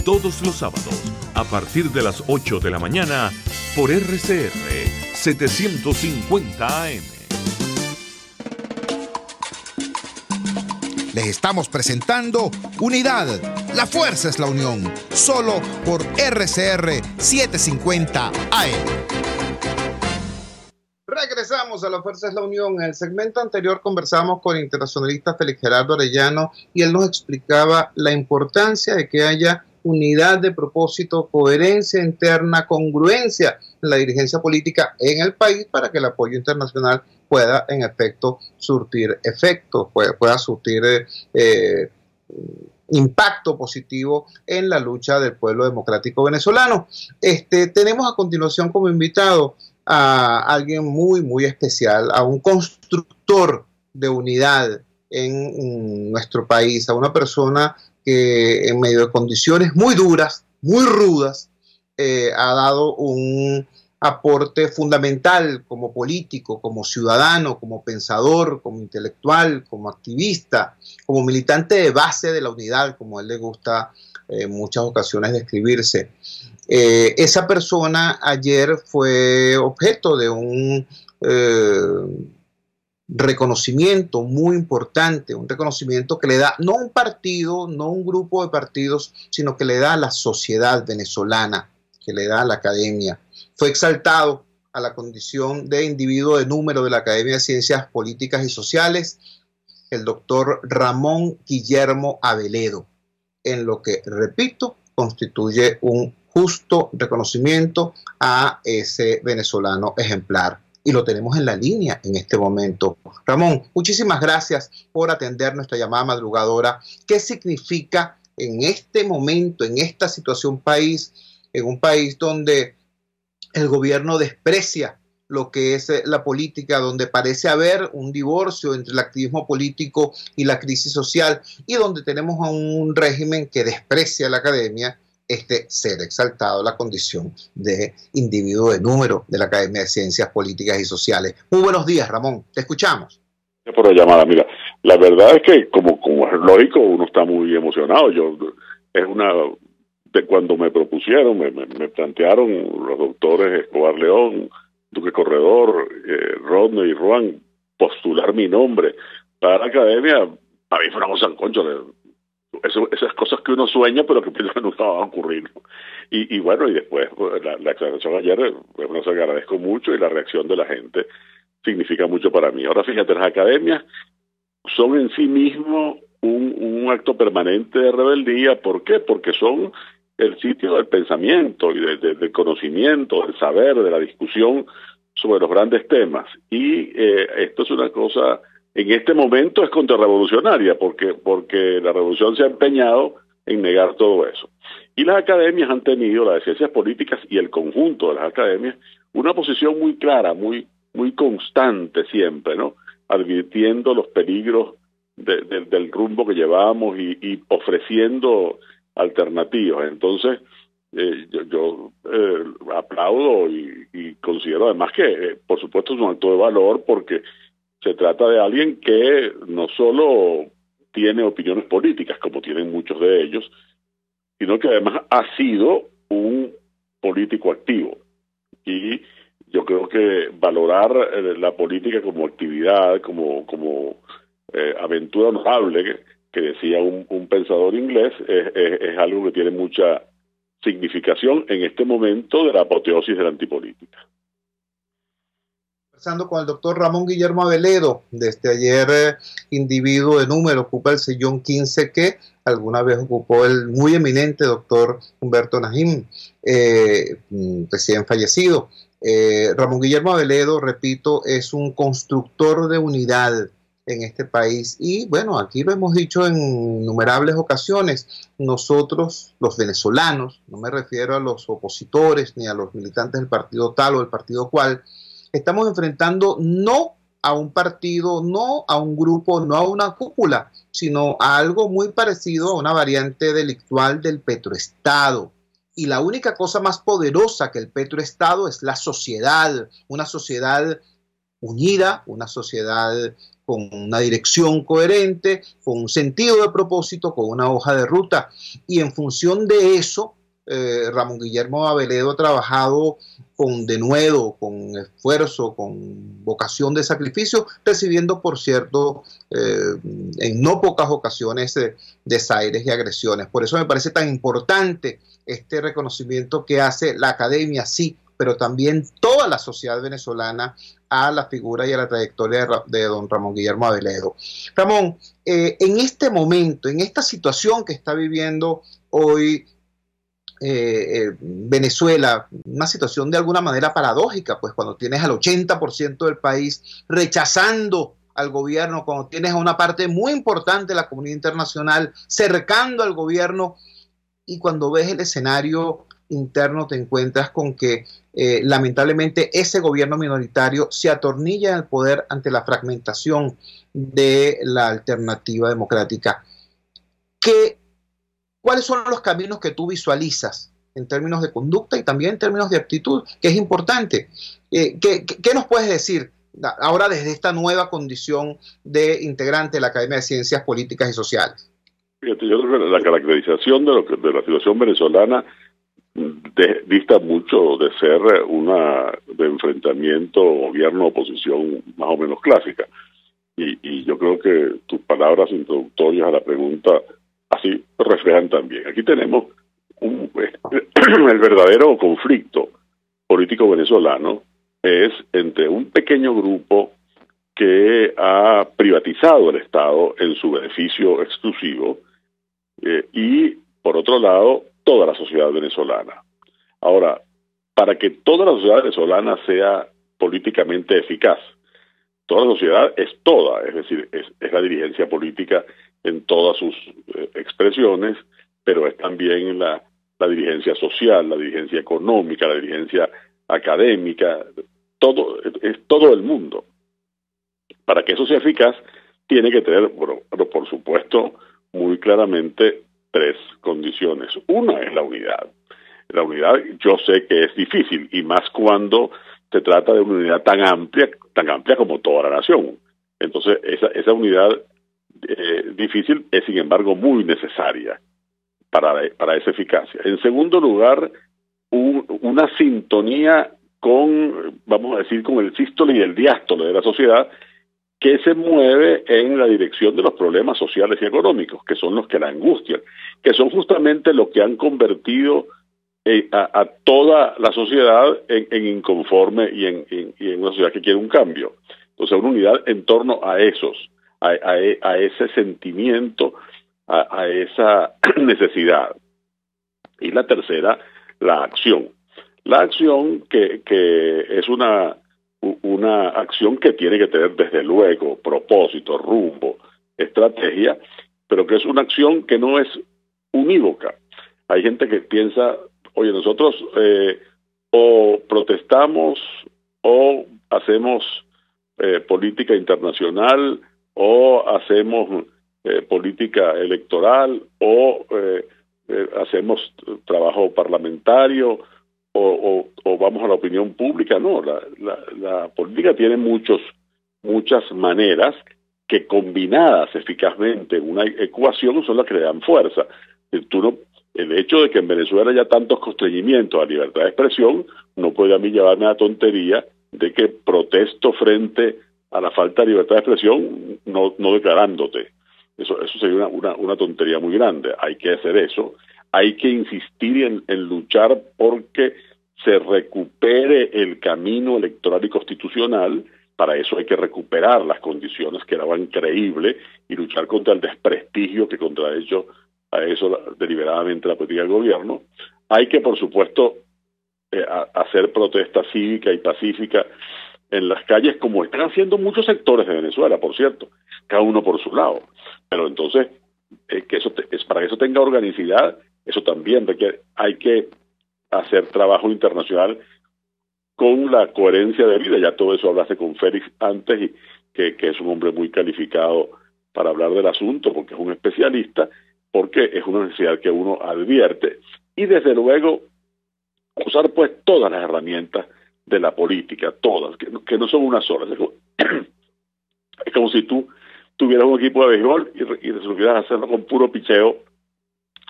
Speaker 6: todos los sábados, a partir de las 8 de la mañana, por RCR 750 AM.
Speaker 1: Les estamos presentando Unidad. La fuerza es la unión. Solo por RCR 750 AM.
Speaker 3: Regresamos a La Fuerza es la Unión. En el segmento anterior conversamos con el internacionalista Félix Gerardo Arellano y él nos explicaba la importancia de que haya unidad de propósito, coherencia interna, congruencia en la dirigencia política en el país para que el apoyo internacional pueda en efecto surtir efecto, pueda surtir impacto positivo en la lucha del pueblo democrático venezolano. Tenemos a continuación como invitado a alguien muy, muy especial, a un constructor de unidad en nuestro país, a una persona que en medio de condiciones muy duras, muy rudas, ha dado un aporte fundamental como político, como ciudadano, como pensador, como intelectual, como activista, como militante de base de la unidad, como a él le gusta en muchas ocasiones describirse. Esa persona ayer fue objeto de un reconocimiento muy importante, un reconocimiento que le da no un partido, no un grupo de partidos, sino que le da a la sociedad venezolana, que le da a la academia. Fue exaltado a la condición de individuo de número de la Academia de Ciencias Políticas y Sociales el doctor Ramón Guillermo Aveledo, en lo que, repito, constituye un justo reconocimiento a ese venezolano ejemplar. Y lo tenemos en la línea en este momento. Ramón, muchísimas gracias por atender nuestra llamada madrugadora. ¿Qué significa en este momento, en esta situación país, en un país donde el gobierno desprecia lo que es la política, donde parece haber un divorcio entre el activismo político y la crisis social, y donde tenemos a un régimen que desprecia a la academia, ser exaltado la condición de individuo de número de la Academia de Ciencias Políticas y Sociales? Muy buenos días, Ramón, te escuchamos.
Speaker 9: Por la llamada, mira, la verdad es que como es lógico, uno está muy emocionado. De cuando me propusieron, me plantearon los doctores Escobar León, Duque Corredor, Rodney y Ruan, postular mi nombre para la academia. A mí fue una cosa, concho, esas cosas que uno sueña pero que nunca van a ocurrir, ¿no? Y bueno, y después la aclaración ayer, bueno, se agradezco mucho, y la reacción de la gente significa mucho para mí. Ahora fíjate, las academias son en sí mismo un acto permanente de rebeldía. ¿Por qué? Porque son el sitio del pensamiento y del conocimiento, del saber, de la discusión sobre los grandes temas. Y esto es una cosa en este momento es contrarrevolucionaria, porque la revolución se ha empeñado en negar todo eso. Y las academias han tenido, las de ciencias políticas y el conjunto de las academias, una posición muy clara, muy constante siempre, ¿no? Advirtiendo los peligros del rumbo que llevamos y ofreciendo alternativas. Entonces, yo aplaudo y considero además que, por supuesto, es un acto de valor, porque se trata de alguien que no solo tiene opiniones políticas, como tienen muchos de ellos, sino que además ha sido un político activo. Y yo creo que valorar la política como actividad, como aventura honorable, que decía un pensador inglés, es algo que tiene mucha significación en este momento de la apoteosis de la antipolítica.
Speaker 3: Conversando con el doctor Ramón Guillermo Aveledo, desde ayer individuo de número, ocupa el sillón 15 que alguna vez ocupó el muy eminente doctor Humberto Najim, recién fallecido. Ramón Guillermo Aveledo, repito, es un constructor de unidad en este país, y bueno, aquí lo hemos dicho en innumerables ocasiones, nosotros los venezolanos, no me refiero a los opositores ni a los militantes del partido tal o del partido cual, estamos enfrentando no a un partido, no a un grupo, no a una cúpula, sino a algo muy parecido a una variante delictual del petroestado. Y la única cosa más poderosa que el petroestado es la sociedad, una sociedad unida, una sociedad con una dirección coherente, con un sentido de propósito, con una hoja de ruta. Y en función de eso, Ramón Guillermo Aveledo ha trabajado con denuedo, con esfuerzo, con vocación de sacrificio, recibiendo, por cierto, en no pocas ocasiones desaires y agresiones. Por eso me parece tan importante este reconocimiento que hace la academia, sí, pero también toda la sociedad venezolana a la figura y a la trayectoria de don Ramón Guillermo Aveledo. Ramón, en este momento, en esta situación que está viviendo hoy Venezuela, una situación de alguna manera paradójica, pues cuando tienes al 80% del país rechazando al gobierno, cuando tienes a una parte muy importante de la comunidad internacional cercando al gobierno, y cuando ves el escenario interno te encuentras con que lamentablemente ese gobierno minoritario se atornilla en el poder ante la fragmentación de la alternativa democrática. ¿Cuáles son los caminos que tú visualizas en términos de conducta y también en términos de actitud, que es importante? ¿Qué nos puedes decir ahora desde esta nueva condición de integrante de la Academia de Ciencias Políticas y Sociales?
Speaker 9: Fíjate, yo creo que la caracterización de la situación venezolana dista mucho de ser una de enfrentamiento gobierno-oposición más o menos clásica. Y yo creo que tus palabras introductorias a la pregunta así reflejan también. Aquí tenemos el verdadero conflicto político venezolano es entre un pequeño grupo que ha privatizado el Estado en su beneficio exclusivo y, por otro lado, toda la sociedad venezolana. Ahora, para que toda la sociedad venezolana sea políticamente eficaz, toda la sociedad es toda, es decir, es la dirigencia política en todas sus expresiones, pero es también la dirigencia social, la dirigencia económica, la dirigencia académica, es todo el mundo. Para que eso sea eficaz, tiene que tener, bueno, por supuesto, muy claramente tres condiciones. Una es la unidad. La unidad yo sé que es difícil, y más cuando se trata de una unidad tan amplia como toda la nación. Entonces, esa unidad difícil es, sin embargo, muy necesaria para esa eficacia. En segundo lugar, una sintonía con, vamos a decir, con el sístole y el diástole de la sociedad, que se mueve en la dirección de los problemas sociales y económicos, que son los que la angustian, que son justamente los que han convertido a toda la sociedad en inconforme y en una sociedad que quiere un cambio. Entonces, una unidad en torno a a ese sentimiento, a esa necesidad. Y la tercera, la acción. La acción que es una una acción que tiene que tener desde luego propósito, rumbo, estrategia, pero que es una acción que no es unívoca. Hay gente que piensa, oye, nosotros o protestamos o hacemos política internacional o hacemos política electoral o hacemos trabajo parlamentario o vamos a la opinión pública. No, la política tiene muchas maneras que combinadas eficazmente en una ecuación son las que le dan fuerza. El hecho de que en Venezuela haya tantos constreñimientos a libertad de expresión no puede a mí llevarme a la tontería de que protesto frente a la falta de libertad de expresión no declarándote. Eso sería una tontería muy grande. Hay que hacer eso. Hay que insistir en luchar porque se recupere el camino electoral y constitucional. Para eso hay que recuperar las condiciones que daban creíble y luchar contra el desprestigio que contrahecho a eso deliberadamente la política del gobierno. Hay que, por supuesto, hacer protesta cívica y pacífica en las calles, como están haciendo muchos sectores de Venezuela, por cierto, cada uno por su lado. Pero entonces, para que eso tenga organicidad, eso también requiere, hay que hacer trabajo internacional con la coherencia de vida. Ya todo eso hablaste con Félix antes, y que es un hombre muy calificado para hablar del asunto, porque es un especialista, porque es una necesidad que uno advierte. Y desde luego, usar pues todas las herramientas de la política, todas, que no son una sola. Es como si tú tuvieras un equipo de béisbol y resolvieras hacerlo con puro picheo,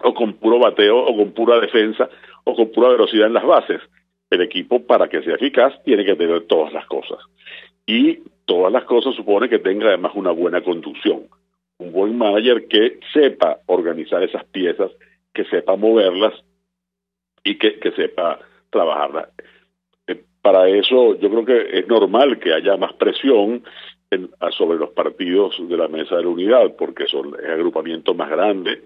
Speaker 9: o con puro bateo, o con pura defensa, o con pura velocidad en las bases. El equipo, para que sea eficaz, tiene que tener todas las cosas. Y todas las cosas supone que tenga además una buena conducción. Un buen manager que sepa organizar esas piezas, que sepa moverlas y que sepa trabajarlas. Para eso yo creo que es normal que haya más presión sobre los partidos de la Mesa de la Unidad, porque son el agrupamiento más grande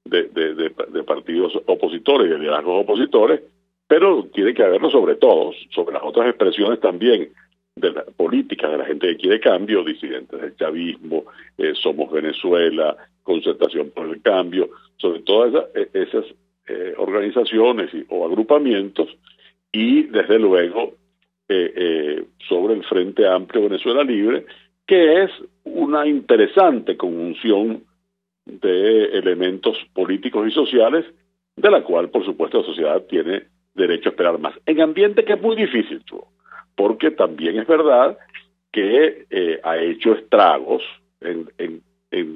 Speaker 9: de partidos opositores y de liderazgos opositores, pero tiene que haberlo sobre todos, sobre las otras expresiones también de la política de la gente que quiere cambio, disidentes del chavismo, Somos Venezuela, Concertación por el Cambio, sobre todas esas organizaciones o agrupamientos, y desde luego sobre el Frente Amplio Venezuela Libre, que es una interesante conjunción de elementos políticos y sociales, de la cual, por supuesto, la sociedad tiene derecho a esperar más. En ambiente que es muy difícil, porque también es verdad que ha hecho estragos en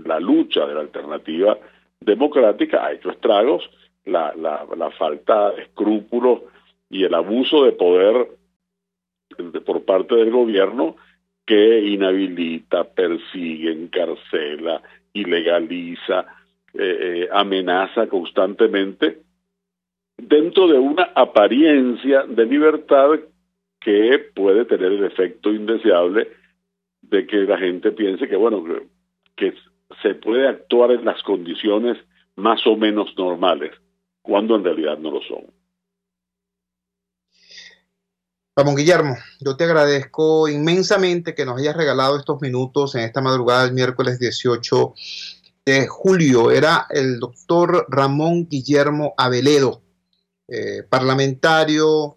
Speaker 9: la lucha de la alternativa democrática, ha hecho estragos la falta de escrúpulos y el abuso de poder por parte del gobierno, que inhabilita, persigue, encarcela, ilegaliza, amenaza constantemente, dentro de una apariencia de libertad que puede tener el efecto indeseable de que la gente piense que, bueno, que se puede actuar en las condiciones más o menos normales, cuando en realidad no lo son.
Speaker 3: Ramón Guillermo, yo te agradezco inmensamente que nos hayas regalado estos minutos en esta madrugada del miércoles 18 de julio. Era el doctor Ramón Guillermo Aveledo, parlamentario,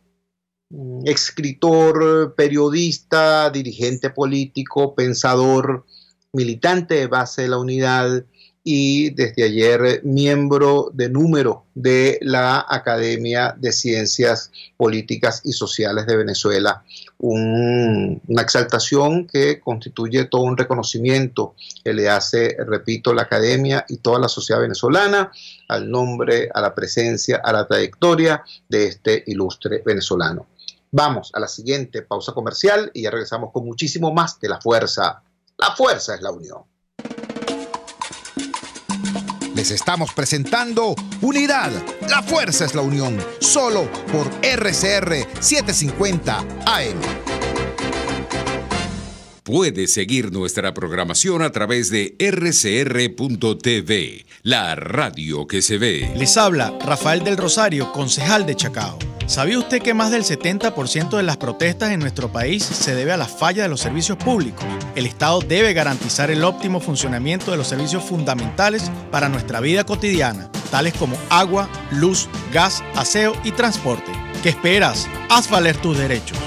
Speaker 3: escritor, periodista, dirigente político, pensador, militante de base de la Unidad y desde ayer miembro de número de la Academia de Ciencias Políticas y Sociales de Venezuela. Una exaltación que constituye todo un reconocimiento que le hace, repito, la Academia y toda la sociedad venezolana al nombre, a la presencia, a la trayectoria de este ilustre venezolano. Vamos a la siguiente pausa comercial y ya regresamos con muchísimo más de La Fuerza. La fuerza es la unión.
Speaker 1: Les estamos presentando Unidad, la fuerza es la unión, solo por RCR 750 AM.
Speaker 6: Puedes seguir nuestra programación a través de rcr.tv, la radio que se ve.
Speaker 10: Les habla Rafael del Rosario, concejal de Chacao. ¿Sabía usted que más del 70% de las protestas en nuestro país se debe a la falla de los servicios públicos? El Estado debe garantizar el óptimo funcionamiento de los servicios fundamentales para nuestra vida cotidiana, tales como agua, luz, gas, aseo y transporte. ¿Qué esperas? Haz valer tus derechos.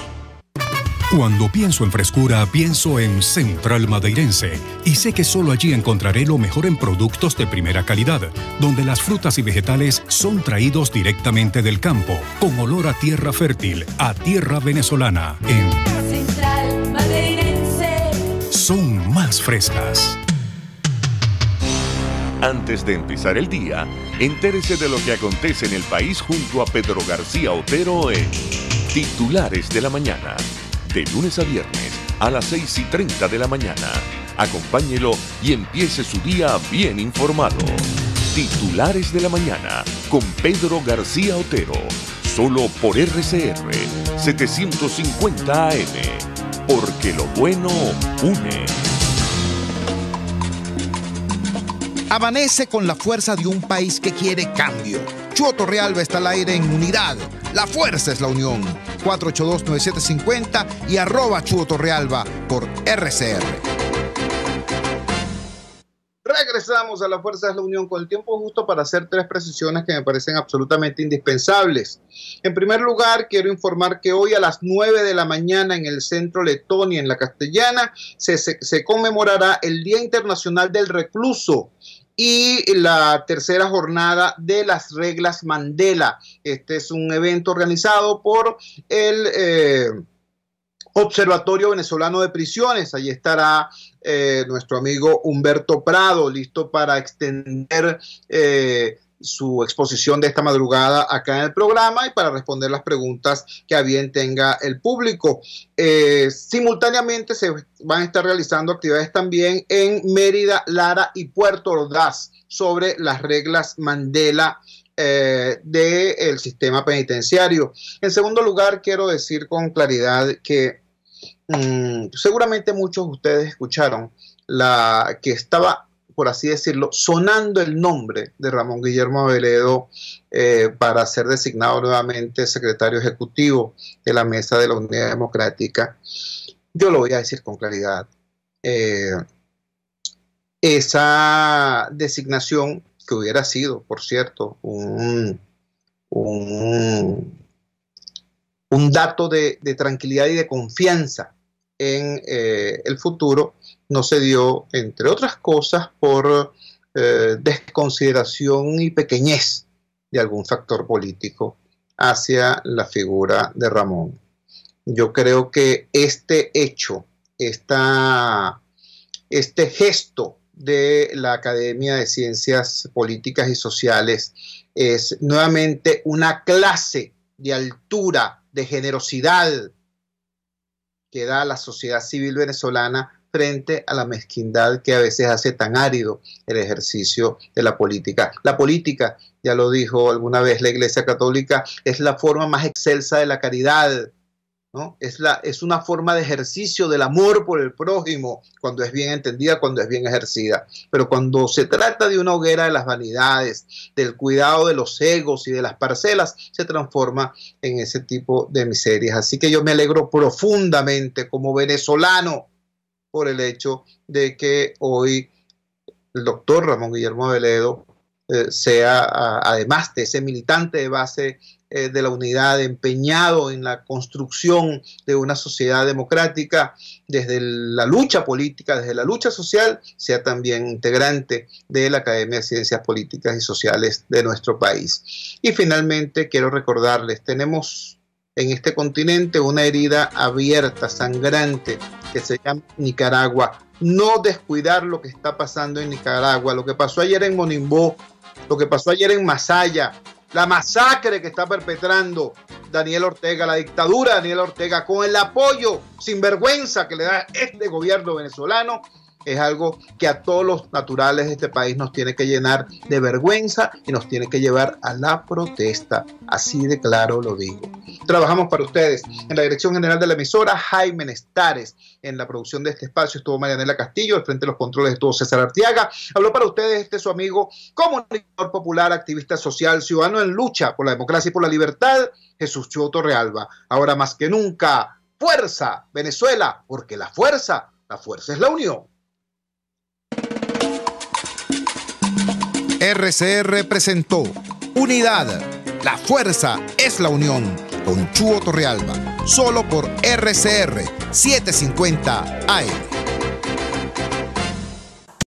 Speaker 11: Cuando pienso en frescura, pienso en Central Madeirense. Y sé que solo allí encontraré lo mejor en productos de primera calidad, donde las frutas y vegetales son traídos directamente del campo, con olor a tierra fértil, a tierra venezolana. En
Speaker 2: Central Madeirense
Speaker 11: son más frescas.
Speaker 6: Antes de empezar el día, entérese de lo que acontece en el país junto a Pedro García Otero en Titulares de la Mañana. De lunes a viernes a las 6:30 de la mañana. Acompáñelo y empiece su día bien informado. Titulares de la Mañana con Pedro García Otero. Solo por RCR 750 AM. Porque lo bueno une.
Speaker 1: Amanece con la fuerza de un país que quiere cambio. Chuo Torrealba está al aire en Unidad. La fuerza es la unión. 482-9750 y @Chuo Torrealba por RCR.
Speaker 3: Regresamos a La Fuerza es la Unión con el tiempo justo para hacer 3 precisiones que me parecen absolutamente indispensables. En primer lugar, quiero informar que hoy a las 9 de la mañana en el Centro Letonia, en La Castellana, se conmemorará el Día Internacional del Recluso y la tercera jornada de las reglas Mandela. Este es un evento organizado por el Observatorio Venezolano de Prisiones. Allí estará nuestro amigo Humberto Prado, listo para extender su exposición de esta madrugada acá en el programa y para responder las preguntas que a bien tenga el público. Simultáneamente se van a estar realizando actividades también en Mérida, Lara y Puerto Ordaz sobre las reglas Mandela del sistema penitenciario. En segundo lugar, quiero decir con claridad que seguramente muchos de ustedes escucharon que estaba, por así decirlo, sonando el nombre de Ramón Guillermo Veledo para ser designado nuevamente secretario ejecutivo de la Mesa de la Unidad Democrática. Yo lo voy a decir con claridad. Esa designación, que hubiera sido, por cierto, un dato de tranquilidad y de confianza en el futuro, no se dio, entre otras cosas, por desconsideración y pequeñez de algún factor político hacia la figura de Ramón. Yo creo que este hecho, este gesto de la Academia de Ciencias Políticas y Sociales es nuevamente una clase de altura, de generosidad que da la sociedad civil venezolana frente a la mezquindad que a veces hace tan árido el ejercicio de la política. La política, ya lo dijo alguna vez la Iglesia Católica, es la forma más excelsa de la caridad, ¿no? Es una forma de ejercicio del amor por el prójimo, cuando es bien entendida, cuando es bien ejercida. Pero cuando se trata de una hoguera de las vanidades, del cuidado de los egos y de las parcelas, se transforma en ese tipo de miserias. Así que yo me alegro profundamente como venezolano por el hecho de que hoy el doctor Ramón Guillermo Veledo sea, además de ese militante de base de la unidad, empeñado en la construcción de una sociedad democrática, desde la lucha política, desde la lucha social, sea también integrante de la Academia de Ciencias Políticas y Sociales de nuestro país. Y finalmente quiero recordarles, tenemos en este continente una herida abierta, sangrante, que se llama Nicaragua. No descuidar lo que está pasando en Nicaragua, lo que pasó ayer en Monimbó, lo que pasó ayer en Masaya, la masacre que está perpetrando Daniel Ortega, la dictadura de Daniel Ortega, con el apoyo sin vergüenza que le da este gobierno venezolano, es algo que a todos los naturales de este país nos tiene que llenar de vergüenza y nos tiene que llevar a la protesta. Así de claro lo digo. Trabajamos para ustedes. En la dirección general de la emisora, Jaime Nestares. En la producción de este espacio estuvo Marianela Castillo. Al frente de los controles estuvo César Arteaga. Habló para ustedes su amigo, comunicador popular, activista social, ciudadano en lucha por la democracia y por la libertad, Jesús Chuo Torrealba. Ahora más que nunca, fuerza, Venezuela, porque la fuerza es la unión.
Speaker 1: RCR presentó Unidad, la fuerza es la unión, con Chuo Torrealba, solo por RCR 750 AM.